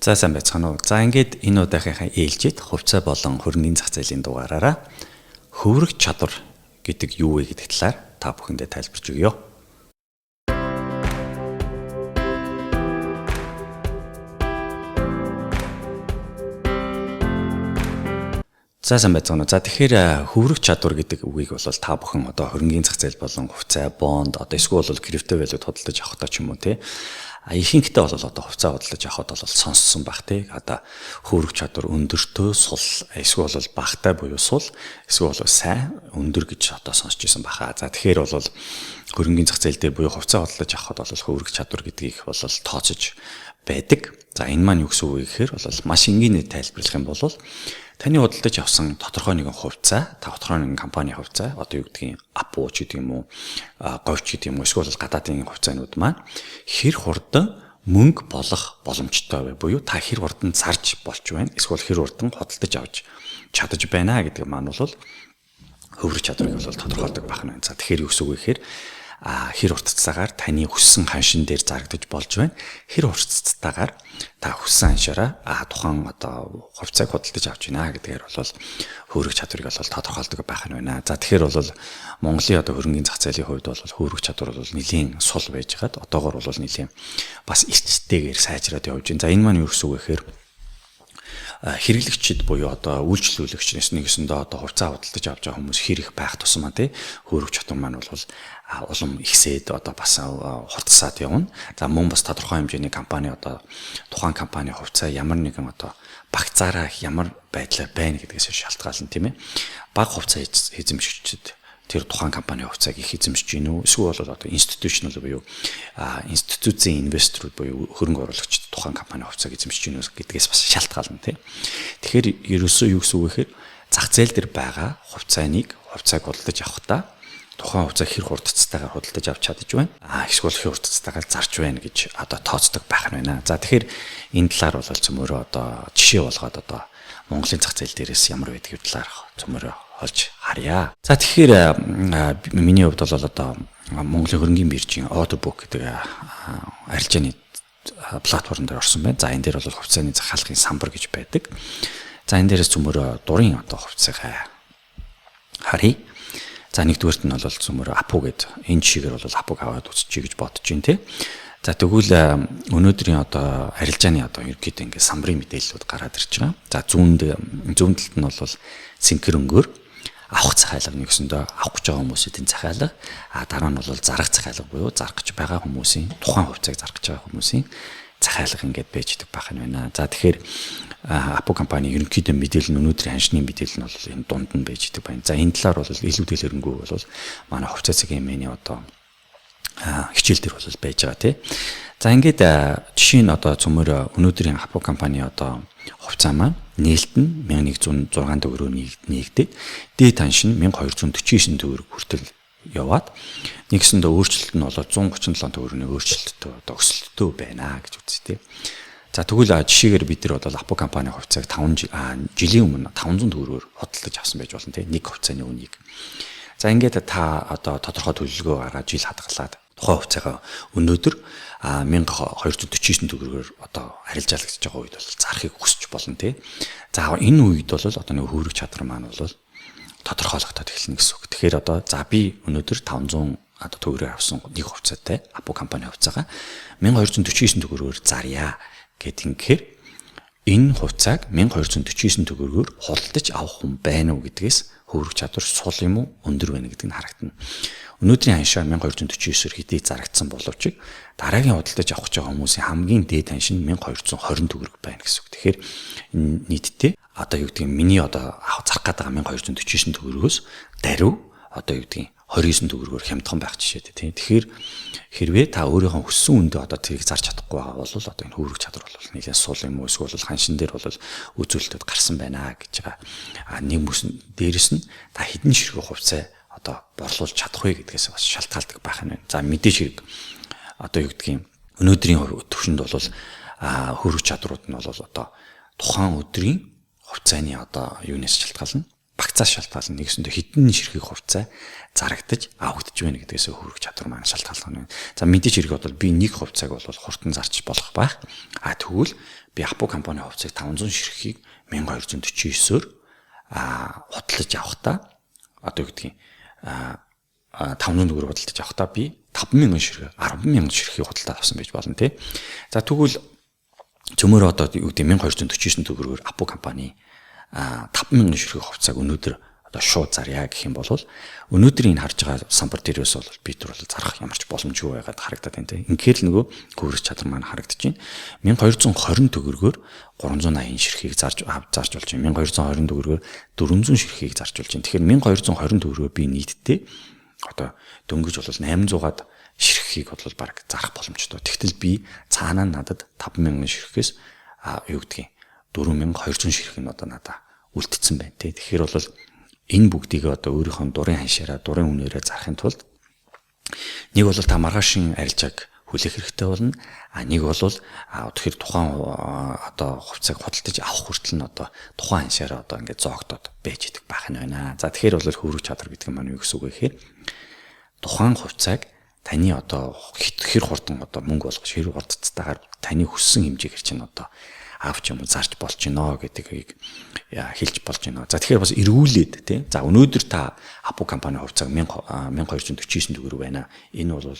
За сайн байцгаана уу. За ингээд энэ удаагийнхаа ээлжид хувьцаа болон хөрөнгөний зах зээлийн дугаараараа хөврөх чадвар гэдэг юу вэ гэдэг талаар та бүхэндээ тайлбарж өгье. За сайн байцгаана уу. За тэгэхээр хөврөх чадвар гэдэг үгийг бол та бүхэн одоо хөрөнгөний зах зээл болон хувьцаа, бонд, одоо эсвэл крипто валют худалдаж авахдаа ч юм уу те ихэнхдээ бол одоо хувьцаа худалдаж авахд бол сонссон баг тий. Одоо хөрөх чадвар өндөртөө сул эсвэл бол багтай буюу сул эсвэл бол сайн өндөр гэж одоо сонсч ирсэн баха. За тэгэхээр бол хөрөнгөний зах зээл дээр буюу хувьцаа худалдаж авахд бол хөрөх чадвар гэдгийг бол тооцож байдаг. За энэ маань юу гэсэн үг вэ гэхээр бол маш энгийнээр тайлбарлах юм бол таны худалдаж авсан тодорхой нэгэн хувьцаа, тодорхой нэгэн компани хувьцаа, одоо юу гэдгийг Apple ч гэдэг юм уу, говьч гэдэг юм уу, эсвэл гадаадын хувьцаанууд маань хэр хурдан мөнгө болох боломжтой вэ? Буюу та хэр хурдан зарж болж байна? Эсвэл хэр хурдан худалдаж авч чадаж байна гэдэг маань бол хөврөх чадварыг бол тодорхойлдог байх нь. За тэгэхээр юу гэсэн үг вэ гэхээр хэр хурцтайгаар таны хүссэн ханшин дээр зарагдаж болж байна. Хэр хурцтайгаар та хүссэн ханшаараа тухайн одоо хувьцааг худалдаж авч байна гэдгээр бол хөрөх чадварыг бол тодорхойлдог байх нь байна. За тэгэхээр бол Монголын одоо хөрөнгөний зах зээлийн хувьд бол хөрөх чадвар бол нэлийн сул байж байгаад одоогоор бол нэлийн бас эрчтэйгээр сайжраад явж байна. За энэ маань юу гэсэн үг вэ гэхээр хэрэглэгчид буюу одоо үйлчлүүлэгчнээс нэгэсэндээ одоо хувьцаа худалдаж авч байгаа хүмүүс хэрэг байх тусмаа тий хөрөх чадвар маань бол улам ихсээд одоо бас хурдсаад явна. За мөн бас тодорхой хэмжээний компани одоо тухайн компани хувьцаа ямар нэгэн одоо багцаараа ямар байдлаар байна гэдгээс шалтгаална тийм ээ. Бага хувьцаа эзэмшигчид тэр тухайн компани хувьцааг их эзэмшиж гин үү? Эсвэл одоо институционал буюу институцийн инвесторууд буюу хөрөнгө оруулагчид тухайн компани хувьцааг эзэмшиж гин үү гэдгээс бас шалтгаална тийм. Тэгэхээр ерөөсөө юу гэсэн үг вэ гэхээр зах зээл дээр байгаа хувьцааг худалдаж авахдаа тухайн хувьцаа хэр хурдцтайгаар худалдаж авч чадж байна. Эсвэл хэр хурдцтайгаар зарж байна гэж одоо тооцдог байх нь байна. За тэгэхээр энэ талаар бол цөмөрөө одоо жишээ болгоод одоо Монголын зах зээл дээрээс ямар байдгийг талаар цөмөрөө олж харъя. За тэгэхээр миний хувьд бол одоо Монголын хөрөнгөний биржийн order book гэдэг арилжааны платформ дээр орсон байна. За энэ дээр бол хувьцааны захиалгын самбар гэж байдаг. За энэ дээрээс цөмөрөө дурын одоо хувьцааг харъя. За нэгдүгээрт нь бол цөмөр Апу гэдэг энэ жишгээр бол Апуг аваад үзчихье гэж бодож байна тий. За тэгвэл өнөөдрийн одоо арилжааны одоо ерөнхийдөө ингээд самбарын мэдээллүүд гараад ирж байгаа. За зүүн талд нь бол синхэр өнгөөр авах захиалга нэгсэндээ авах гэж байгаа хүмүүсийн захиалга, дараа нь бол зарах захиалга буюу зарах гэж байгаа хүмүүсийн тухайн хувьцааг зарах гэж байгаа хүмүүсийн захиалга ингээд байж идэг байх нь байна. За тэгэхээр Apple компани ерөнхийдөө мэдээлэл нь өнөөдрийн ханшны мэдээлэл нь бол энэ дунд нь байж идэг байна. За энэ талаар бол илүү дэлгэрэнгүй бол манай хувьцаа цагийн эмээний одоо хичээл дээр бол байж байгаа тий. За ингээд жишээ нь одоо цөмөр өнөөдрийн Apple компани одоо хувьцаа маань нээлт нь 1106 төгрөгөөр нэгдээд дээд ханш нь 1249 төгрөг хүртэл яваад нэгсэндээ өөрчлөлт нь бол 137 төгрөгийн өөрчлөлттэй одоо өсөлттэй байна гэж үзье тий. За тэгвэл жишээгээр бид нар бол Apple компани хувьцааг 5 жилийн өмнө 500 төгрөгөөр худалдаж авсан байж болно тийм нэг хувьцааны үнийг. За ингээд та одоо тодорхой төлөвлөгөө гаргаж жил хадгалаад тухайн хувьцаагаа өнөөдөр 1249 төгрөгөөр одоо арилжаалгаж байгаа үед бол зарахыг хүсч болно тийм. За энэ үед бол одоо нэг хөрөх чадвар маань бол тодорхойлогдоод эхэлнэ гэсэн үг. Тэгэхээр одоо за би өнөөдөр 500 одоо төгрөгөөр авсан нэг хувьцаатай Apple компани хувьцаагаа 1249 төгрөгөөр зарья гэхээр энэ хувьцааг 1249 төгрөгөөр худалдаж авах хүн байна уу гэдгээс хөрөх чадвар сул юм уу өндөр байна гэдэг нь харагдана. Өнөөдрийн ханшаа 1249-ээр хэдий зарагдсан боловч дараагийн худалдаж авах гэж байгаа хүмүүсийн хамгийн дээд ханш нь 1220 төгрөг байна гэсэн үг. Тэгэхээр нийтдээ одоо юу гэдгийг миний одоо зарах гэдэг 1249 төгрөгөөс даруй одоо юу гэдгийг 29 төгрөгөөр хямдхан байх жишээтэй тийм. Тэгэхээр хэрвээ та өөрийнхөө хүссэн үндэ одоо тэрийг зарж чадахгүй байгаа бол одоо энэ хөрөх чадвар бол нэлээд сул юм уу эсвэл ханшин дээр бол үзүүлэлтүүд гарсан байна гэж байгаа. Нэг мөсөн дээрэс нь та хэдэн ширхэг хувьцаа одоо борлуулж чадах вэ гэдгээс бас шалтгаалдаг байх нь байна. За мэдээж хэрэг одоо юу гэдгийг өнөөдрийн төвшөнд бол хөрөх чадварууд нь бол одоо тухайн өдрийн хувьцааны одоо юунаас шалтгаална багцаас шалтгаална нэгсэндээ хэдэн ширхэг хувьцаа зарагдаж авагдж байна гэдгээс хөрөх чадвар маань шалтгаална. За мэдээж хэрэг бол би нэг хувьцааг бол хурдан зарч болох байх. Тэгвэл би Апу компани хувьцааг 500 ширхгийг 1249-оор худалдаж авахдаа одоо юу гэдгийг 500 төгрөг худалдаж авахдаа би 50000 ширхэг 100000 ширхгийг худалдаад авсан байж болно тий. За тэгвэл зөмөр одоо юу гэдэг 1249 төгрөгөөр Апу компани 50000 ширхэг хувьцааг өнөөдөр одоо шууд зарья гэх юм бол өнөөдөр энэ харж байгаа самбар дээрээс бол бид нар бол зарах ямарч боломжгүй байгаад харагдаад байна тийм. Инхээр л нөгөө гүйрэх чадвар маань харагдаж байна. 1220 төгрөгөөр 380 ширхгийг зарж болж байна. 1220 төгрөгөөр 400 ширхгийг зарж болж байна. Тэгэхээр 1220 төгрөгөөр би нийтдээ одоо дөнгөж бол 800-аад ширхгийг бол баг зарах боломжтой. Тэгтэл би цаанаа надад 5000 ширхгээс юу гэдгийг 4200 ширхэг нь одоо надад үлдсэн байна тийм. Тэгэхээр бол энэ бүгдийг одоо өөрийнхөө дурын ханшаараа дурын үнээрээ зарахын тулд нэг бол та маргаашийн арилжааг хүлээх хэрэгтэй болно. Нэг бол тэгэхээр тухайн одоо хувьцааг худалдаж авах хүртэл нь одоо тухайн ханшаараа одоо ингээд зоогдоод байж идэг байх нь байна. За тэгэхээр бол хөрвөх чадвар гэдэг нь маань юу гэсэн үг вэ гэхээр тухайн хувьцааг таны одоо хэр хурдан одоо мөнгө болгож хэр хурдцтайгаар таны хүссэн хэмжээгээр чинь одоо авч юм зарж болж гинэ гэдгийг хэлж болж гинэ. За тэгэхээр бас эргүүлээд тийм. За өнөөдөр та Апу компани хувьцааг 1249 төгрөг байна. Энэ бол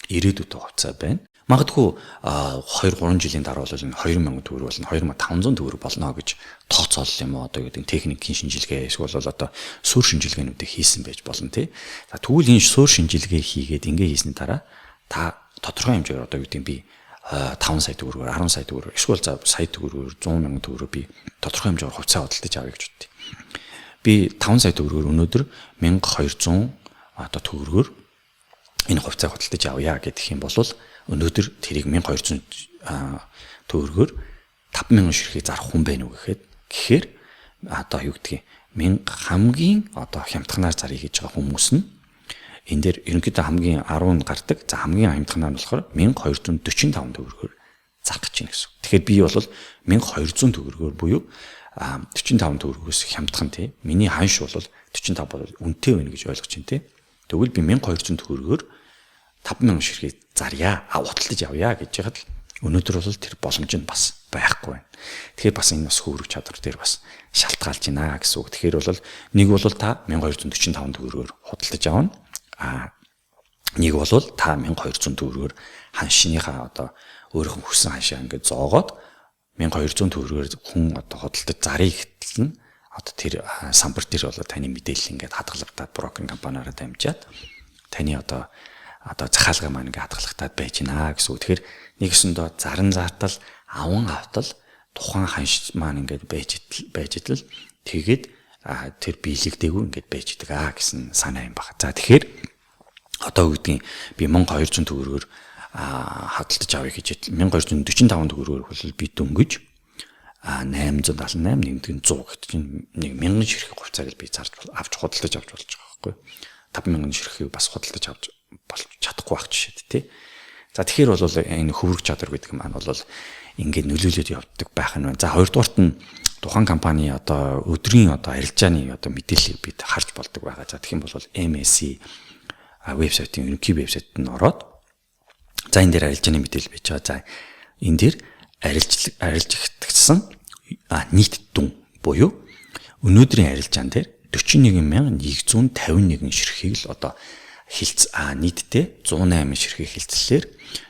ирээдүйд хувьцаа байна. Магадгүй 2-3 жилийн дараа бол энэ 2000 төгрөг болно, 2500 төгрөг болно гэж тооцоолол юм одоо гэдэг техникийн шинжилгээ эсвэл бол одоо суурь шинжилгээнүүдийг хийсэн байж болно тий. За тэгвэл энэ суурь шинжилгээ хийгээд ингээ хийсний дараа та тодорхой хэмжээгээр одоо юу гэдэг би 5 сая төгрөгөөр 10 сая төгрөгөөр эсвэл за сая төгрөгөөр 100 мянган төгрөгөөр би тодорхой хэмжээгээр хувьцаа худалдаж авъя гэж бодъё. Би 5 сая төгрөгөөр өнөөдөр 1200 одоо төгрөгөөр энэ хувьцаа худалдаж авъя гэдэг юм бол өнөөдөр тэрийг 1200 төгрөгөөр 5000 ширхэг зарах хүн байна уу гэхээр одоо юу гэдгийг хамгийн одоо хямдханаар заръя гэж байгаа хүмүүс нь энэ дээр ерөнхийдөө хамгийн 10 гардаг. За хамгийн хямдхан нь болохоор 1245 төгрөгөөр зарах гэж байна гэсэн. Тэгэхээр би бол 1200 төгрөгөөр буюу 45 төгрөгөөс хямдхан тий. Миний ханш бол 45 бол үнэтэй байна гэж ойлгож байна тий. Тэгвэл би 1200 төгрөгөөр 5000 ширхгийг зарья, худалдаж авъя гэж яхад өнөөдөр бол тэр боломж нь бас байхгүй байна. Тэгэхээр бас энэ бас хөрвөх чадвар дээр бас шалтгаалж байна гэсэн үг. Тэгэхээр бол нэг бол та 1245 төгрөгөөр худалдаж авна. Нэг бол та 1200 төгрөгөөр ханшныхаа одоо өөрийнхөө хүссэн ханшаа ингээд зоогоод 1200 төгрөгөөр хүн одоо худалдаж зарыг гэтэл нь одоо тэр самбар дээр бол таны мэдээлэл ингээд хадгалагдаад брокеринг компаниараа дамжаад таны одоо захиалга маань ингээд хадгалагдаад байж гинэ гэсэн үг. Тэгэхээр нэгсэндээ заран зартал аван автал тухайн ханш маань ингээд байж идэл тэгээд тэр биелэгдээгүй ингээд байж идэг гэсэн санаа юм байна. За тэгэхээр одоо үгдгийн би 1200 төгрөгөөр хадгалж авъя гэж 1245 төгрөгөөр хөл би дөнгөж 878 нэмдгэн 100 гэдэг чинь 1000 ширхэг хувьцааг би зарж авч худалдаж авч болж байгаа байхгүй. 5000 ширхгийг бас худалдаж авч болж чадахгүй байх жишээд тий. За тэгэхээр бол энэ хөврөх чадвар гэдэг маань бол ингээд нөлөөлөд явдаг байх нь байна. За хоёрдугаарт нь тухайн компани одоо өдрийн одоо арилжааны одоо мэдээллийг бид харж болдог байгаа. За тэгэх юм бол MSC вебсайтын ерөнхий вебсайт нь ороод за энэ дээр арилжааны мэдээлэл байж байгаа. За энэ дээр арилжагдсан нийт дүн буюу өнөөдрийн арилжаан дээр 41151 ширхгийг л одоо нийтдээ 108 ширхэг хилцлэлээр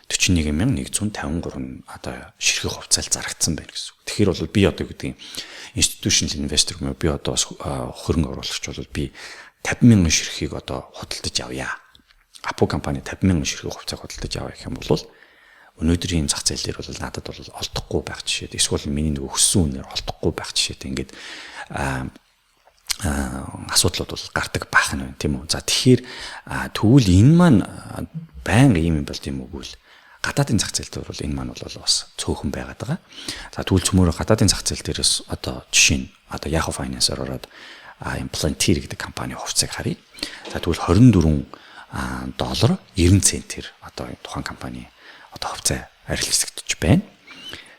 41153 одоо ширхэг хувьцаал зарагдсан байна гэсэн үг. Тэгэхээр бол би одоо гэдэг institutional investor юм би одоо хөрөнгө оруулагч бол би 50,000 ширхгийг одоо худалдаж авъя. Апу компани 50,000 ширхэг хувьцааг худалдаж авъя гэх юм бол өнөөдрийн зах зээл дээр бол надад бол олдохгүй байх жишээд эсвэл миний нөгөө өссөн үнээр олдохгүй байх жишээд ингээд асуудлууд бол гардаг байх нь байна тийм үү. За тэгэхээр тэгвэл энэ маань байнга ийм юм бол тийм үгүй л гадаадын зах зээл дээр бол энэ маань бол бас цөөхөн байгаад байгаа. За тэгвэл цөмөрө гадаадын зах зээл дээрээс одоо жишээ нь одоо Yahoo Finance-аар ороод Palantir гэдэг компани хувьцааг харъя. За тэгвэл $24 90 центээр одоо тухайн компани одоо хувьцаа арилжагдчих байна.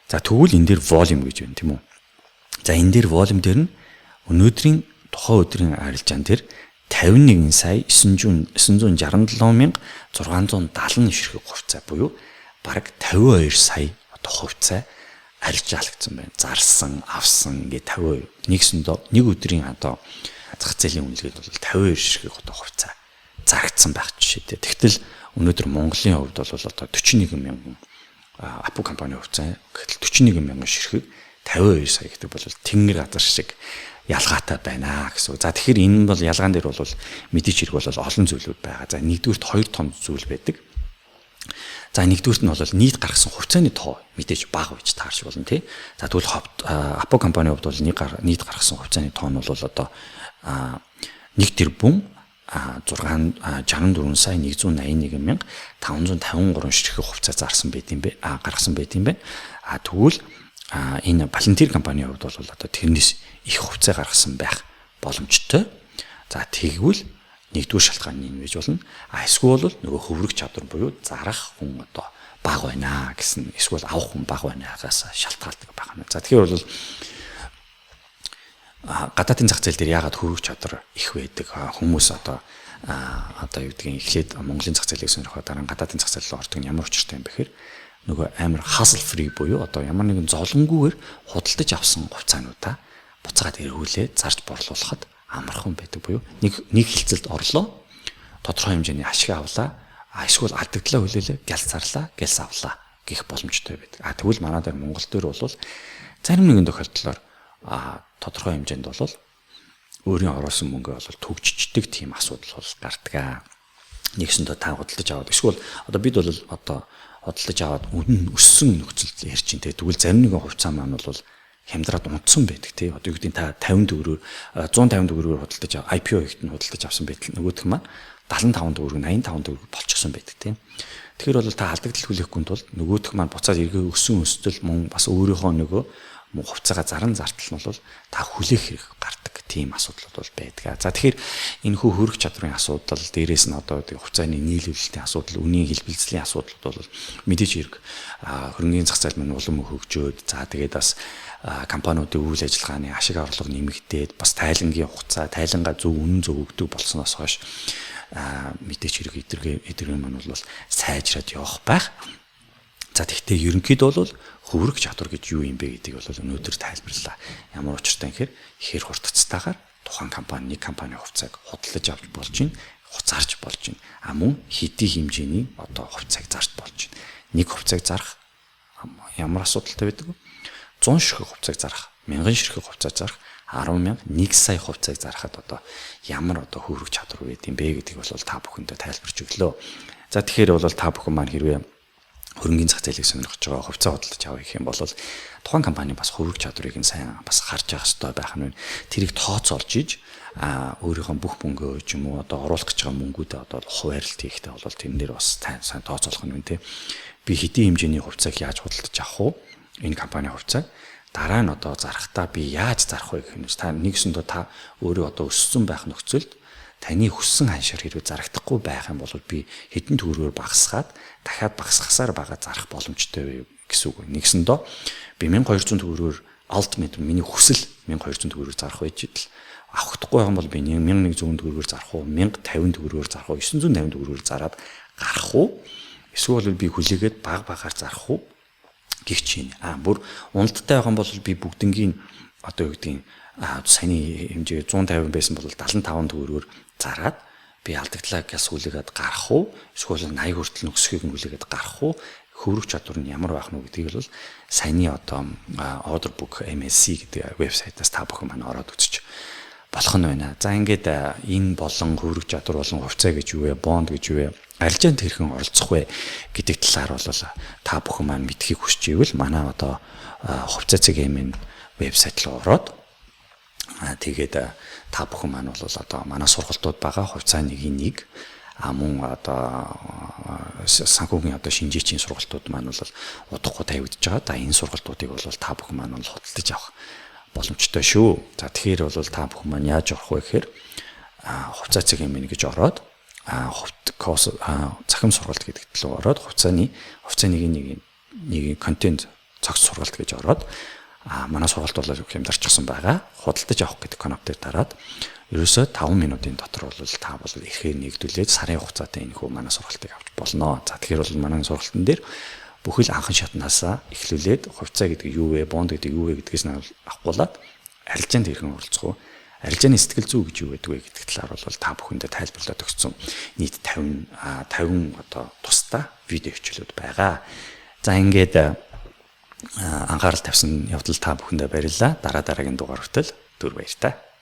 За тэгвэл энэ дээр volume гэж байна тийм үү. За энэ дээр volume дээр нь өнөөдрийн тухайн өдрийн арилжаан дээр 51 сая 967,670 ширхэг хувьцаа буюу бараг 52 сая одоо хувьцаа арилжаалагдсан байна. Зарсан, авсан ингээд 50%. Нэгсэндөө нэг өдрийн одоо зах зээлийн үнэлгээд бол 52 ширхэг одоо хувьцаа зарагдсан байх жишээтэй. Тэгтэл өнөөдөр Монголын хувьд бол одоо 41 мянган Апple компани хувьцаа гэтэл 41 мянган ширхэг 52 сая гэдэг бол тэнгэр газар шиг ялгаатай байна гэсэн. За тэгэхээр энэ бол ялгаан дээр бол мэдээч хэрэг бол олон зүйлүүд байгаа. За нэгдүгürt 2 том зүйл байдаг. За нэгдүгürt нь бол нийт гаргасан хувьцааны тоо мэдээж бага байж таарч болно тий. За тэгвэл Apple компани хувьд бол нийт гаргасан хувьцааны тоо нь бол одоо 1 тэрбум 64 сая 181 мянга 553 ширхэг хувьцаа зарсан байт юм бэ. Гаргасан байт юм байна. Тэгвэл энэ Palantir компанийн хувьд бол одоо тэрнээс их хувьцаа гаргасан байх боломжтой. За тэгвэл нэгдүгээр шалтгаан нь байж болно. Эсвэл нөгөө хөврөх чадвар буюу зарах хүн одоо бага байна гэсэн эсвэл авах хүн бага байнаас шалтгаалдаг байна. За тэгэхээр бол гадаадын зах зээл дээр яагаад хөрвөх чадвар их байдаг хүмүүс одоо юу гэдгийг эхлээд Монголын зах зээлийг сонирхоод дараа нь гадаадын зах зээл рүү ордог нь ямар учиртай юм бэ гэхээр нөгөө амар hassle free буюу одоо ямар нэгэн зовлонгүйгээр худалдаж авсан хувьцаануудаа буцаад эргүүлээ зарж борлуулахад амархан байдаг буюу нэг хилцэлд орлоо тодорхой хэмжээний ашиг авлаа эсвэл алдагдлаа хүлээлээ гялс зарлаа гялс авлаа гэх боломжтой байдаг. Тэгвэл манай дээр Монгол дээр бол зарим нэгэн тохиолдлоор тодорхой хэмжээнд бол өөрийн оруулсан мөнгөө бол төгжчихдэг тийм асуудал бол гардаг. Нэгсэндээ та худалдаж аваад эсвэл одоо бид бол одоо худалдаж аваад үнэн өссөн нөхцөлд ярьж чинь тэгвэл зарим нэгэн хувьцаа маань бол хямдраад унтсан байдаг тий. Одоо юу гэдэг нь та 50 төгрөгөөр 150 төгрөгөөр худалдаж IPO хийхэд нь худалдаж авсан байтал нөгөөх маань 75 төгрөг 85 төгрөг болчихсон байдаг тий. Тэгэхээр бол та алдагдал хүлээхгүй тул нөгөөх маань буцаад эргээ өссөн өсөлт мөн бас өөрийнхөө нөгөө хувьцаагаа заран зартал нь бол та хүлээх хэрэг гардаг тийм асуудал бол байдаг. За тэгэхээр энэ хөрөх чадрын асуудал дээрээс нь одоо хувьцааны нийлүүлэлтийн асуудал, үнийн хэлбэлцлийн асуудлууд бол мэдээж хэрэг хөрөнгөний зах зээл маань улам хөгжөөд за тэгээд бас компаниудын үйл ажиллагааны ашиг орлого нэмэгдээд бас тайлангийн хугацаа, тайлангаа зөв үнэн зөв өгдөг болсноос хойш мэдээж хэрэг эдгэрийн маань бол сайжраад явах байх. За тэгтээ ерөнхийдөө бол хөрөх чадвар гэж юу юм бэ гэдгийг бол өнөөдөр тайлбарлаа. Ямар учиртай гэхээр ихэр хурдцтайгаар тухайн компани нэг компани хувьцааг худалдаж авч болж байна, зарж болж байна. Мөн хэдий хэмжээний одоо хувьцааг зарж болж байна. Нэг хувьцааг зарах ямар асуудалтай байдаг вэ? 100 ширхэг хувьцааг зарах, 1000 ширхэг хувьцааг зарах, 10,000, 1 сая хувьцааг зарахад одоо ямар одоо хөрөх чадвар байд юм бэ гэдгийг бол та бүхэндээ тайлбарч өглөө. За тэгэхээр бол та бүхэн маань хэрвээ хөрөнгөний зах зээлийг сонирхож байгаа хувьцаа худалдаж авах гэх юм бол тухайн компани бас хөрөх чадварыг нь сайн бас харж явах хэрэгтэй байх нь. Тэрийг тооцоолж иж өөрийнхөө бүх мөнгөө ч юм уу одоо оруулах гэж байгаа мөнгүүдээ одоо хуваарлт хийхдээ бол тэн дээр бас сайн тооцоолох нь үнэ. Би хэдийн хэмжээний хувьцааг яаж худалдаж авах вэ? Энэ компани хувьцааг дараа нь одоо зарахтаа би яаж зарах вэ гэх юм. Та нэгсэндээ та өөрөө одоо өссөн байх нөхцөлд таны хүссэн ханшаар хэрвээ зарагдахгүй байх юм бол би хэдэн төгрөгөөр багасгаад дахиад багасгахсаар байгаа зарах боломжтой гэсэн үг. Нэгсэндээ би 1200 төгрөгөөр ultimate миний хүсэл 1200 төгрөгөөр зарах байж идэл авахдахгүй байгаа бол би 1100 төгрөгөөр зарах уу 1050 төгрөгөөр зарах уу 950 төгрөгөөр зараад гарах уу эсвэл би хүлээгээд багаар зарах уу гэх чинь бүр уналдтай байгаа бол би бүгднгийн одоо юу гэдгийг саяны хэмжээ 150 байсан бол 75 төгрөгөөр зараад би алдагдлаа гэс хүлээгээд гарах уу эсвэл 80 хүртэл нөхсхийг нь хүлээгээд гарах уу хөрөх чадвар нь ямар байх нь гэдгийг бол саяны одоо order book MSC гэдэг вебсайтаас та бүхэн маань ороод үзчих болох нь байна. За ингээд энэ болон хөрөх чадвар болон хувьцаа гэж юу вэ, бонд гэж юу вэ, арилжаанд хэрхэн оролцох вэ гэдэг талаар бол та бүхэн маань мэдхийг хүсч ивэл манай одоо хувьцаа цэгийн вебсайт руу ороод тэгээд та бүхэн маань бол одоо манай сургалтууд байгаа хувьцааны нэг мөн одоо санхүүгийн одоо шинжээчийн сургалтууд маань бол удахгүй тавигдж байгаа. Да энэ сургалтуудыг бол та бүхэн маань бол худалдаж авах боломжтой шүү. За тэгэхээр бол та бүхэн маань яаж авах вэ гэхээр хувьцаа цэгийн гэж ороод захим сургалт гэдэг төлөв ороод хувьцааны нэг контент цогц сургалт гэж ороод манай сургалт бол хямдарчихсан байгаа. Худалдаж авах гэдэг кнопк дээр дараад ерөөсөө 5 минутын дотор бол та бол ихээр нэгдүүлээд сарын хугацаатай энэ хөө манай сургалтыг авч болно. За тэгэхээр бол манай сургалтын дээр бүхэл анхан шатнаасаа эхлүүлээд хувьцаа гэдэг юу вэ, бонд гэдэг юу вэ гэдгээс нь авахгуулаад арилжаанд хэрхэн оролцох вэ? Арилжааны сэтгэл зүй гэж юу гэдэг вэ гэдэг талаар бол та бүхэндээ тайлбарлаад өгсөн нийт 50 одоо тусдаа видео хичээлүүд байгаа. За ингээд анхаарал тавьсан явдал та бүхэндээ баярлалаа. Дараагийн дугаар хүртэл түр баяр та.